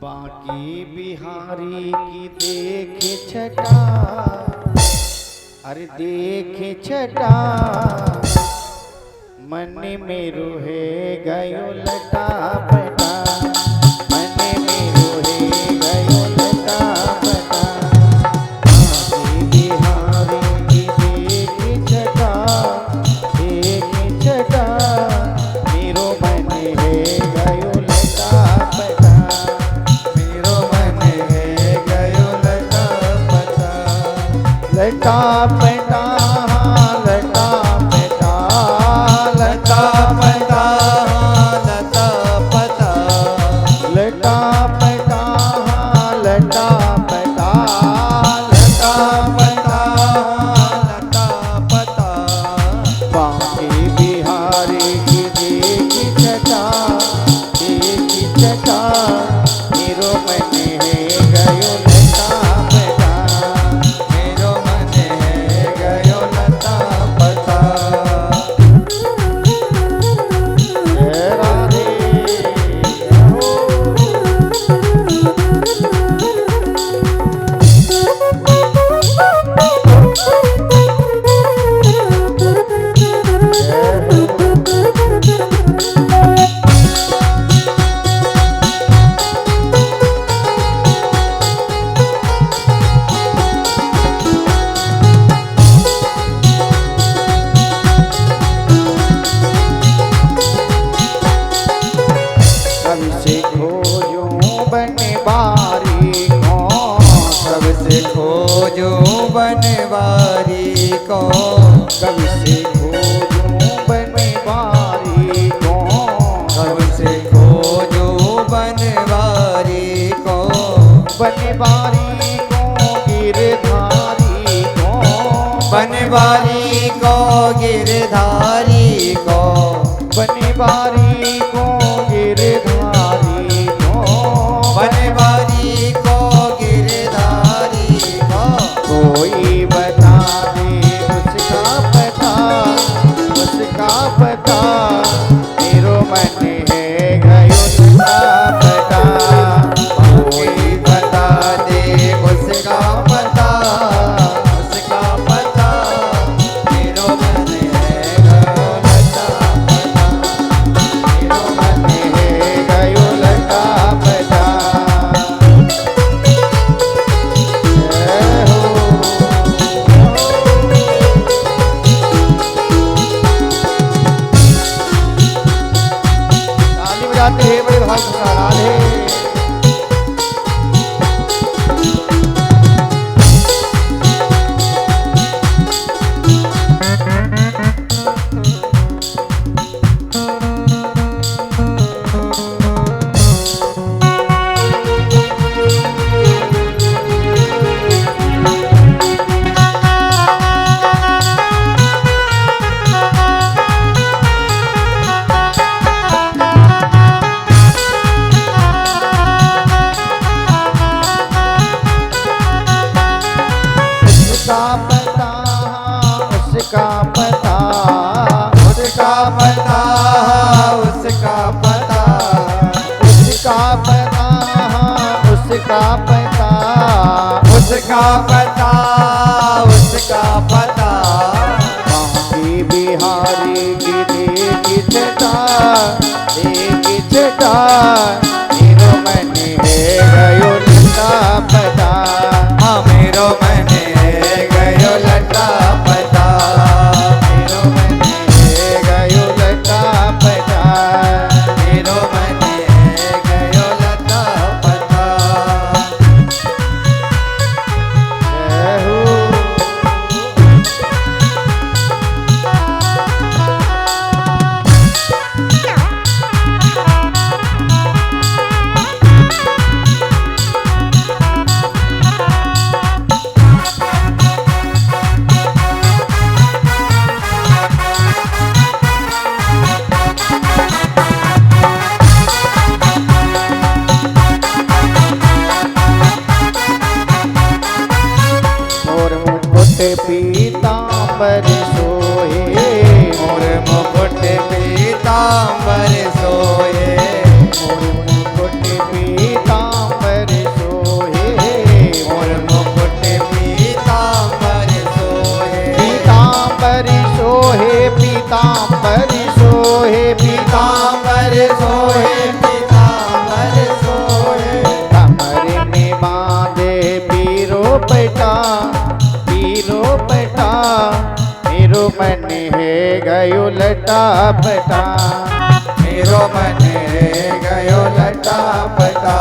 बाकी बिहारी की देखे छटा, अरे देखे छटा, मन में रोहे गयो लटा पटा, मन में रोहे गयो लटा पटा। बाकी बिहारी की देखे छटा, देखे छटा, मेरो मन है गयो लटा पटा, मेरो मन है गयो लटा पटा, लटा पटा, लटा पटा, लटा पटा, लटा पटा, लटा पटा, लटा पटा, लटा पटा, लटा पटा। बाकी बिहारी की देखी छटा, देखी छटा, मेरो मन है गयो लटा पटा, मेरो मन है गयो लटा पटा। जय राधे। सबसे खोजो बनवारी को, सबसे खोजो बनवारी को, सबसे खोजो बनवारी को, सबसे खोजो बनवारी को, बनवारी को गिरधारी को, बनवारी को गिरधारी को, बनवारी को गिरधारी को, बनवारी को गिरधारी को। कोई बता दे उसका पता, उसका पता, मेरो मन है गयो लटा पटा। कोई बता दे उसका पता, उसका पता, मेरो मन है गयो लटा पटा, मेरो मन है गयो लटा पटा। जय हो। ताली बजाते हैं बड़े भाई का राधे। उसका पता, उसका पता, उसका पता, उसका पता, उसका पता, उसका पता, उसका पता। बाकी बिहारी की देखी छटा, देखी छटा, मेरो मन है गयो लटा पटा, हाँ मेरो मन है गयो लटा पटा, मेरो मन है गयो लटा पटा, मेरो मन है गयो लटा पटा। जय हो। पीतांबर सोए, मोर मुकुट पीतांबर सोए, मोर मुकुट पीतांबर लटापटा मेरो मन गयो लटापटा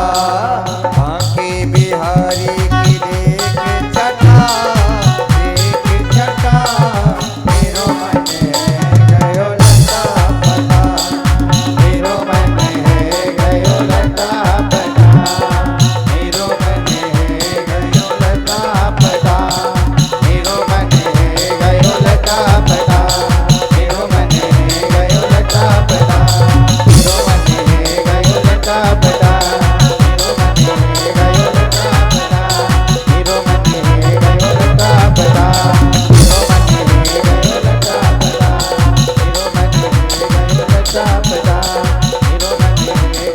बांके बिहारी की देख छटा मेरो मन गयो लटापटा मेरो मन गयो लटापटा मेरो मन गयो लटापटा मेरो मन गयो लटापटा मेरो मन गयो लटापटा मेरो मन गयो लटापटा मेरो मन गयो लटापटा मेरो मन गयो लटापटा मेरो मन गयो लटापटा मेरो मन गयो लटापटा मेरो मन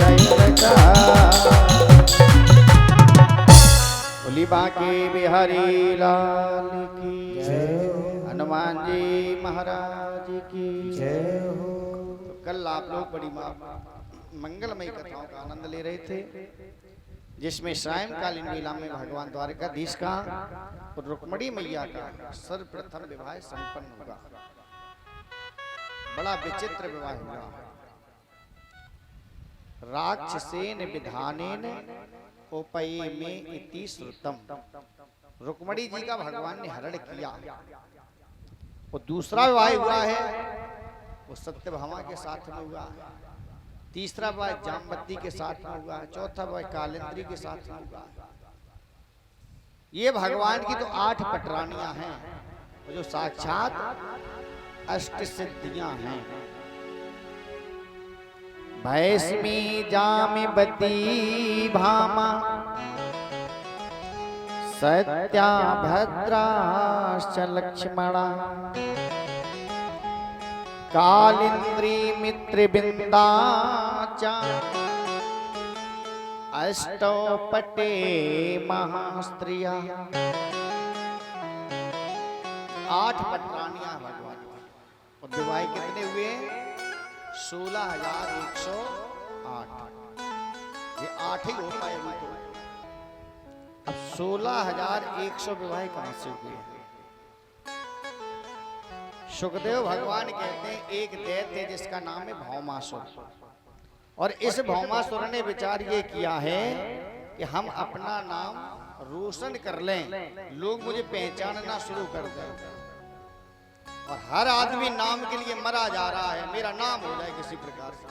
गयो लटा बोली बांके बिहारी लाल की जय, हनुमान जी महाराज की जय हो। तो कल आप लोग बड़ी मंगलमयी कथाओं का आनंद ले रहे थे, जिसमें सायंकालीन लीला में भगवान द्वारकाधीश का और रुक्मणी मैया का सर्वप्रथम विवाह संपन्न होगा। बड़ा विचित्र विवाह हुआ। राक्षसेन विधानेन उपये में इति श्रुतम। रुक्मणी जी का भगवान ने हरण किया। वो दूसरा विवाह हुआ है वो सत्यभामा के साथ में हुआ है। तीसरा विवाह जामवती के साथ में हुआ है। चौथा विवाह कालिंद्री के साथ में हुआ है। ये भगवान की तो 8 पटरानियां हैं जो साक्षात अष्ट सिद्धियां हैं। भैस्मी जामिबती भामा सत्या भद्राश्च लक्ष्मणा कालिंद्री मित्रबिंदा च अष्टौ पटे महास्त्रिया। 8 पटरानियां भगवान और विवाह कितने हुए? 16,108। ये 8 ही हो पाए तो अब 16,100 विवाह कहां से हुए? सुखदेव भगवान कहते हैं एक दैत्य जिसका नाम है भौमासुर, और इस भौमासुर ने विचार ये किया है कि हम अपना नाम रोशन कर लें, लोग मुझे पहचानना शुरू कर दें, और हर आदमी नाम के लिए मरा जा रहा है, मेरा नाम हो जाए किसी प्रकार से।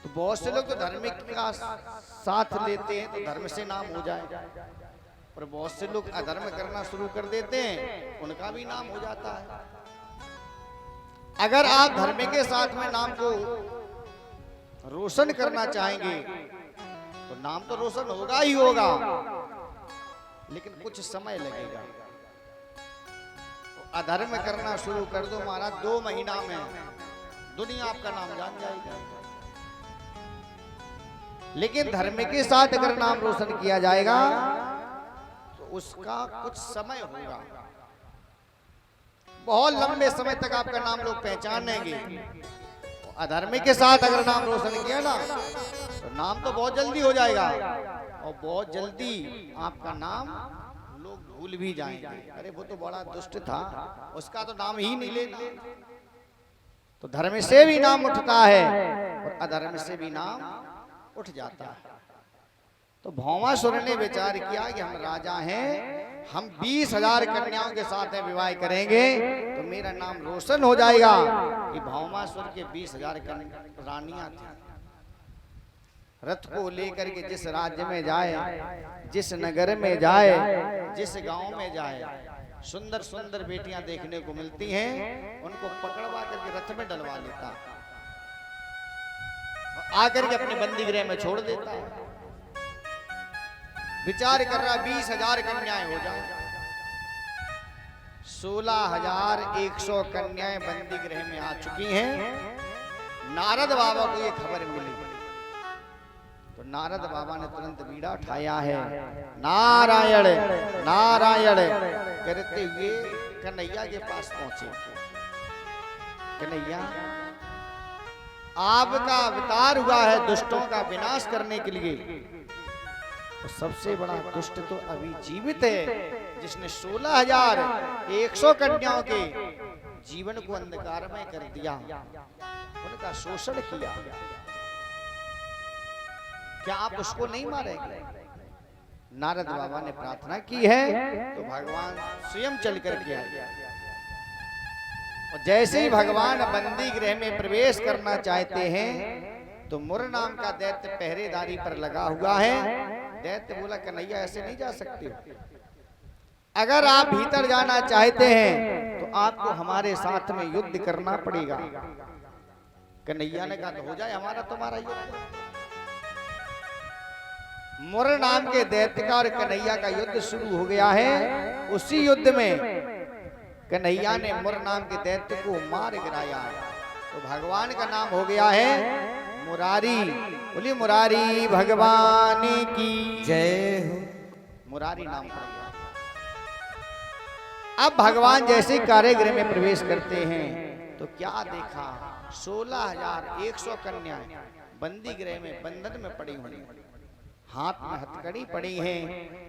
तो बहुत से लोग तो धर्म का साथ लेते हैं तो धर्म से नाम हो जाए, और बहुत से लोग अधर्म करना शुरू कर देते हैं, उनका भी नाम हो जाता है। अगर आप धर्म के साथ में नाम को रोशन करना चाहेंगे तो नाम तो रोशन होगा ही होगा, लेकिन कुछ समय लगेगा। अधर्म करना शुरू कर दो महाराज, 2 महीना में दुनिया आपका नाम जान जाएगी। लेकिन धर्म के साथ अगर नाम रोशन किया जाएगा तो उसका कुछ समय होगा, बहुत लंबे समय तक आपका नाम लोग पहचानेंगे। अधर्म के साथ अगर नाम रोशन किया ना तो नाम तो बहुत जल्दी हो जाएगा, और बहुत जल्दी आपका नाम लोग भूल भी जाएंगे। अरे वो तो बड़ा दुष्ट था, उसका तो नाम ही नहीं लेना। तो धर्म से भी नाम उठता है और अधर्म से भी नाम उठ जाता है। तो भौमासुर ने विचार किया कि हम राजा हैं, हम 20,000 कन्याओं के साथ विवाह करेंगे तो मेरा नाम रोशन हो जाएगा। कि भौमासुर के 20,000 रानियां थी। रथ को लेकर के जिस राज्य में जाए, जिस नगर में जाए, जिस गांव में जाए, सुंदर सुंदर बेटियां देखने को मिलती हैं, उनको पकड़वा करके रथ में डलवा लेता, आकर के अपने बंदी गृह में छोड़ देता है। विचार कर रहा 20,000 कन्याएं हो जाए। 16,100 कन्याएं बंदी गृह में आ चुकी हैं। नारद बाबा को ये खबर मिली तो नारद बाबा ने तुरंत बीड़ा उठाया है, नारायण नारायण करते हुए कन्हैया के पास पहुंचे। कन्हैया, आपका अवतार हुआ है दुष्टों का विनाश करने के लिए, तो सबसे बड़ा दुष्ट तो अभी जीवित है, जिसने 16,100 कन्याओं के जीवन को अंधकारमय कर दिया, उनका शोषण किया, क्या आप उसको नहीं मारेंगे? नारद बाबा ने प्रार्थना की है तो भगवान स्वयं चल कर के आए। और जैसे ही भगवान बंदी गृह में प्रवेश करना चाहते हैं तो मुर नाम का दैत्य पहरेदारी पर लगा हुआ है। दैत्य बोला, कन्हैया ऐसे नहीं जा सकते हो, अगर आप भीतर जाना चाहते हैं तो आपको हमारे साथ में युद्ध करना पड़ेगा। कन्हैया ने कहा, तो हो जाए हमारा तुम्हारा युद्ध। मुर नाम के दैत्य का और कन्हैया का युद्ध शुरू हो गया है। उसी युद्ध में कन्हैया ने मुर नाम के दैत्य को मार गिराया है। तो भगवान का नाम हो गया है मुरारी। बोलिए मुरारी भगवान की जय हो। मुरारी नाम पड़ गया। अब भगवान जैसे कारागृह में प्रवेश करते हैं तो क्या देखा, 16,100 कन्याएं बंदी गृह में बंधन में पड़ी हुई, हाथ में हथकड़ी पड़ी हैं,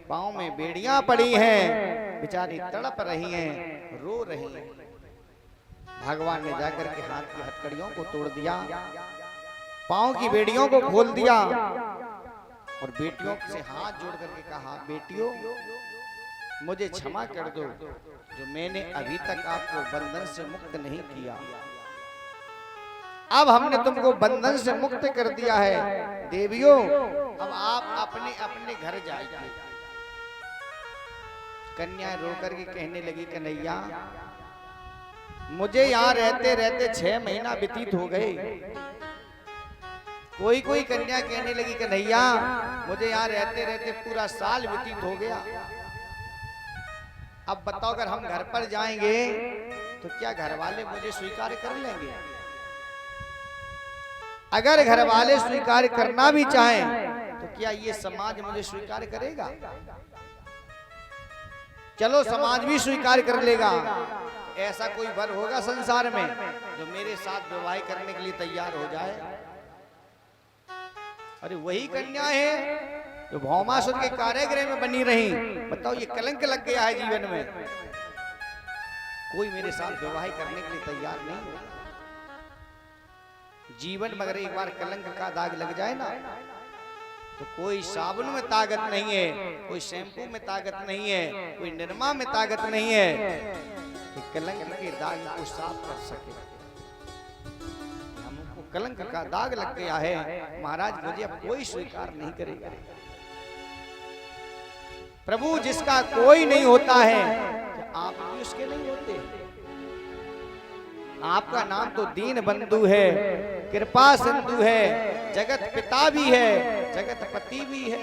पांव में बेड़ियां पड़ी हैं, बेचारी तड़प रही हैं, रो रही हैं। भगवान ने जाकर के हाथ की हथकड़ियों को तोड़ दिया, पांव की बेड़ियों को खोल दिया और बेटियों से हाथ जोड़ करके कहा, बेटियों मुझे क्षमा कर दो जो मैंने अभी तक आपको बंधन से मुक्त नहीं किया। अब हमने तुमको बंधन से मुक्त कर दिया है। देवियों अब आप अपने अपने घर जाइए। कन्या रो करके कहने लगी, कन्हैया मुझे यहाँ रहते रहते 6 महीना व्यतीत हो गए। कोई कोई कन्या कहने लगी, कन्हैया मुझे यहाँ रहते रहते पूरा साल व्यतीत हो गया। अब बताओ अगर हम घर पर जाएंगे तो क्या घर वाले मुझे स्वीकार कर लेंगे? अगर घर वाले स्वीकार करना भी चाहें तो क्या ये समाज मुझे स्वीकार करेगा? चलो समाज भी स्वीकार कर लेगा, तो ऐसा कोई वर होगा संसार में जो मेरे साथ विवाह करने के लिए तैयार हो जाए? अरे वही कन्या है जो भौमासुर के कारागृह में बनी रही। बताओ ये कलंक लग गया है जीवन में, कोई मेरे साथ विवाह करने के लिए तैयार नहीं होगा। जीवन में अगर एक बार कलंक का दाग लग जाए ना तो कोई साबुन में ताकत नहीं है, कोई शैम्पू में ताकत नहीं है, कोई निरमा में ताकत नहीं है कि कलंक के दाग को साफ कर सके। हमको कलंक का दाग लग गया है महाराज, मुझे अब कोई स्वीकार नहीं करेगा। प्रभु जिसका कोई नहीं होता है आप भी उसके नहीं होते। आपका नाम तो दीन बंधु है, कृपा सिंधु है, जगत पिता भी है, जगत पति भी है।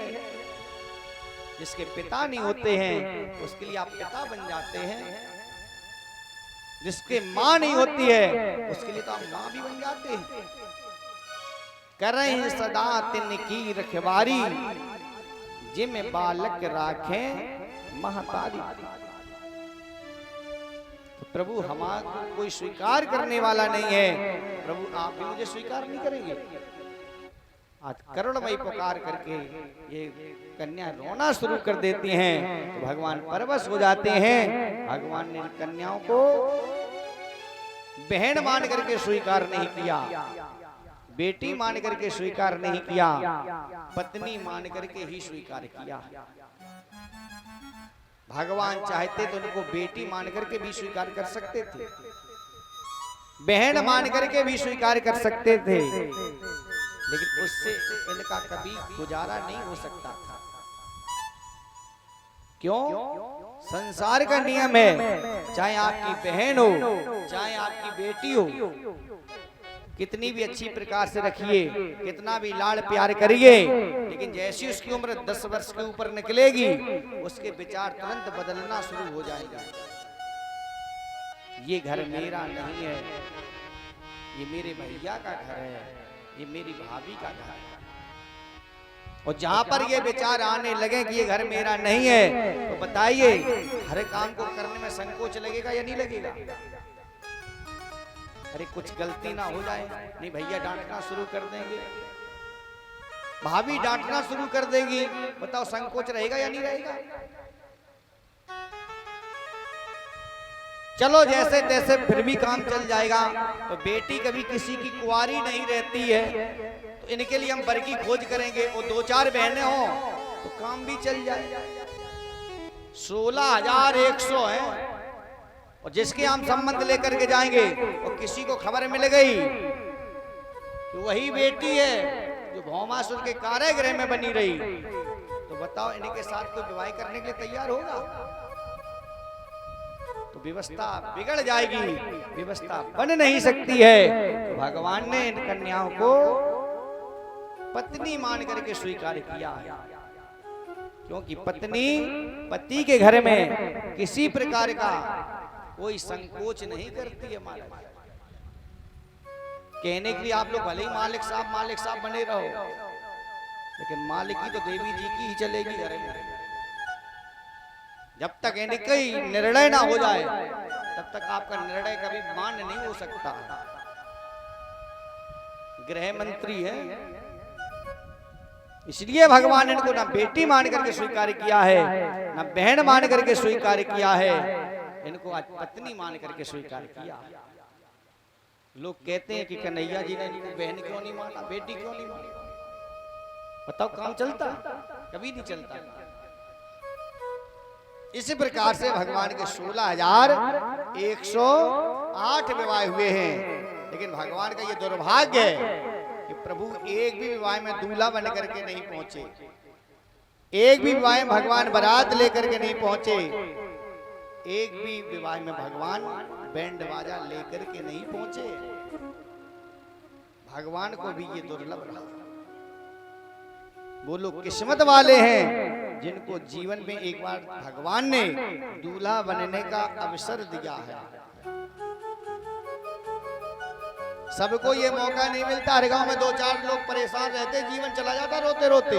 जिसके पिता नहीं होते हैं उसके लिए आप पिता बन जाते हैं, जिसके माँ नहीं होती है उसके लिए तो आप माँ भी बन जाते हैं। करें सदा तिनकी रखवारी, जिम बालक राखें महतारी। तो प्रभु हमारा कोई स्वीकार करने वाला नहीं है, प्रभु आप भी मुझे स्वीकार नहीं करेंगे। आज करुणमयी पुकार करके ये कन्या रोना शुरू कर देती हैं तो भगवान परवश हो जाते हैं। भगवान ने कन्याओं को बहन मान करके स्वीकार नहीं किया, बेटी मान करके स्वीकार नहीं किया, पत्नी मान करके ही स्वीकार किया। भगवान चाहते तो उनको बेटी मान करके भी स्वीकार कर सकते थे, बहन मान करके भी स्वीकार कर सकते थे, लेकिन उससे इनका कभी गुजारा नहीं हो सकता था। क्यों? संसार का नियम है, चाहे आपकी बहन हो चाहे आपकी बेटी हो, कितनी भी अच्छी प्रकार से रखिए, कितना भी लाड़ प्यार करिए, लेकिन जैसी उसकी उम्र 10 वर्ष के ऊपर निकलेगी उसके विचार तुरंत बदलना शुरू हो जाएगा। ये घर मेरा नहीं है, ये मेरे भैया का घर है, ये मेरी भाभी का घर है। और जहां पर ये विचार आने लगे कि ये घर मेरा नहीं है तो बताइए हर काम को करने में संकोच लगेगा या नहीं लगेगा? अरे कुछ गलती ना हो जाए, नहीं भैया डांटना शुरू कर देंगे, भाभी डांटना शुरू कर देंगी, बताओ संकोच रहेगा या नहीं रहेगा? चलो जैसे तैसे फिर भी काम चल जाएगा। तो बेटी कभी किसी की कुंवारी नहीं रहती है, तो इनके लिए हम वर की खोज करेंगे। वो 2-4 बहनें हो तो काम भी चल जाए। 16,100 है, और जिसके हम संबंध लेकर के जाएंगे और किसी को खबर मिल गई कि वही बेटी है जो भौमासुर के कारागृह में बनी रही, तो बताओ इनके साथ कोई विवाह करने के लिए तैयार होगा? तो व्यवस्था बिगड़ जाएगी, व्यवस्था बन नहीं सकती है। तो भगवान ने इन कन्याओं को पत्नी मान करके स्वीकार किया, क्योंकि पत्नी पति के घर में किसी प्रकार का कोई संकोच नहीं करती है। महाराज कहने के लिए आप लोग भले ही मालिक साहब बने रहो, लेकिन मालिकी तो देवी जी की ही चलेगी घर में। जब तक इनका निर्णय ना हो जाए तब तक आपका निर्णय कभी मान्य नहीं हो सकता। गृह मंत्री है, इसलिए भगवान ने इनको ना बेटी मान करके स्वीकार किया है, ना बहन मान करके स्वीकार किया है, इनको आज पत्नी मान करके स्वीकार किया। लोग कहते हैं कि कन्हैया जी ने इनको बहन क्यों नहीं माना, बेटी क्यों नहीं माना? बताओ काम चलता? कभी नहीं चलता। इसी प्रकार से भगवान के 16,108 विवाह हुए हैं, लेकिन भगवान का ये दुर्भाग्य है कि प्रभु एक भी विवाह में दूल्हा बन करके नहीं पहुंचे, एक भी विवाह में भगवान बारात लेकर के नहीं पहुंचे, एक भी विवाह में भगवान बैंड बाजा लेकर के नहीं पहुंचे। भगवान को भी ये दुर्लभ रहा। वो लोग किस्मत वाले हैं जिनको जीवन में एक बार भगवान ने दूल्हा बनने का अवसर दिया है। सबको ये मौका नहीं मिलता। हर गांव में 2-4 लोग परेशान रहते, जीवन चला जाता रोते रोते,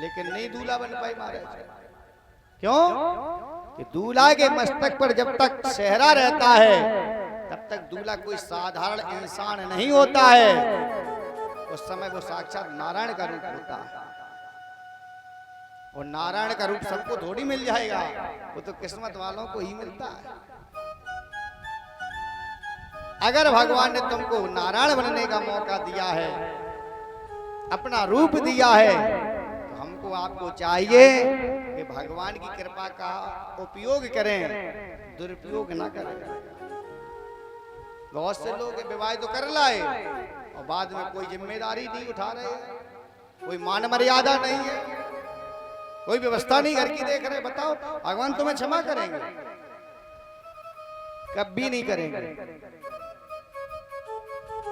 लेकिन नहीं दूल्हा बन पाए महाराज। क्यों? कि दूल्हा के मस्तक पर जब तक सेहरा रहता है तब तक दूल्हा कोई साधारण इंसान नहीं होता है। उस समय वो साक्षात नारायण का रूप होता है, और नारायण का रूप सबको थोड़ी मिल जाएगा, वो तो किस्मत वालों को ही मिलता है। अगर भगवान ने तुमको नारायण बनने का मौका दिया है, अपना रूप दिया है, तो हमको आपको चाहिए कि भगवान की कृपा का उपयोग करें, दुरुपयोग ना करें। बहुत से लोग विवाह तो कर लाए और बाद में कोई जिम्मेदारी नहीं उठा रहे, कोई मान मर्यादा नहीं है, कोई व्यवस्था नहीं घर की देख रहे। बताओ भगवान तुम्हें क्षमा करेंगे? कभी नहीं करेंगे।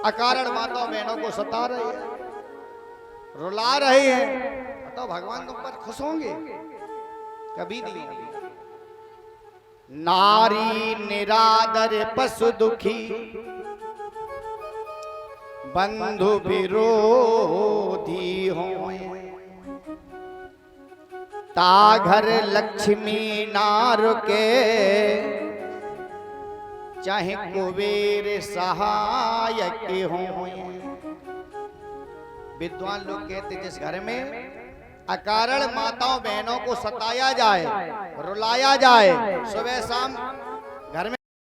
अकारण माताओं बहनों को सता रहे हैं, रुला रहे हैं, बताओ भगवान तुम पर खुश होंगे? कभी नहीं। नारी निरादर पशु दुखी, बंधु विरोधी होए, ताघर लक्ष्मी नार के, चाहे कुबेर सहायक होए। विद्वान लोग कहते जिस घर में अकारण माताओं बहनों को सताया जाए, रुलाया जाए, सुबह शाम